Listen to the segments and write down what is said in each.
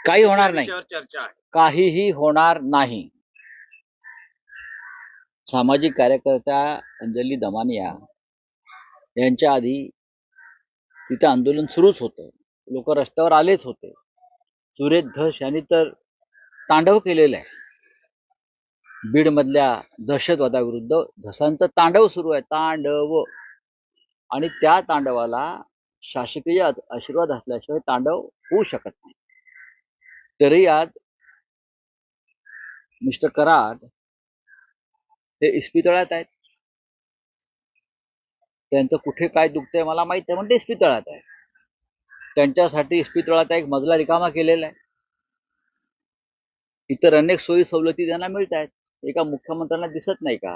काही होणार नाही, चर्चा आहे. काहीही होणार नाही. सामाजिक कार्यकर्त्या अंजली दमानिया यांच्या आधी तिथं आंदोलन सुरूच होतं, लोक रस्त्यावर आलेच होते. सुरेश धस यांनी तर तांडव केलेलं आहे. बीड मधल्या दहशतवादाविरुद्ध धसांचं तांडव सुरू आहे, तांडव. आणि त्या तांडवाला शासकीय आशीर्वाद असल्याशिवाय तांडव होऊ शकत नाही. तरी आज मिस्टर कराड हे इस्पितळात आहेत. त्यांचं कुठे काय दुखतंय मला माहित आहे, पण ते इस्पितळात आहे. त्यांच्यासाठी इस्पितळाचा एक मजला रिकामा केलेला आहे. इतर अनेक सोयी सवलती त्यांना मिळत आहेत. एका मुख्यमंत्र्यांना दिसत नाही का?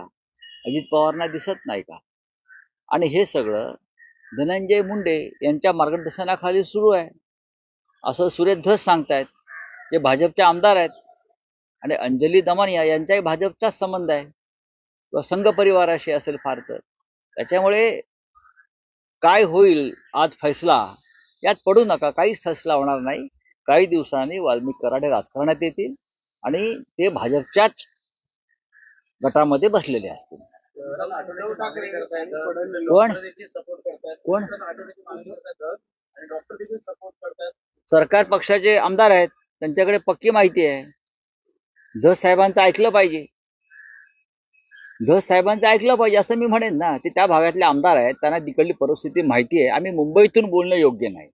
अजित पवारांना दिसत नाही का? आणि हे सगळं धनंजय मुंडे यांच्या मार्गदर्शनाखाली सुरू आहे असं सुरेश धस सांगतायत, जे भाजपचे आमदार आहेत. आणि अंजली दमानिया यांचाही भाजपचाच संबंध आहे किंवा संघ परिवाराशी असेल फार तर. त्याच्यामुळे काय होईल आज फैसला यात पडू नका. काहीच फैसला होणार नाही. काही दिवसांनी वाल्मिक कराड हे राजकारणात येतील आणि ते भाजपच्याच गटामध्ये बसलेले असतील. कोण कोण सरकार पक्षाचे आमदार आहेत, त्यांच्याकडे पक्की माहिती आहे. धस साहेबांचं ऐकलं पाहिजे. धस साहेबांचं ऐकलं पाहिजे असं मी म्हणेन ना. ते त्या भागातले आमदार आहेत, त्यांना तिकडली परिस्थिती माहिती आहे. आम्ही मुंबईतून बोलणं योग्य नाही.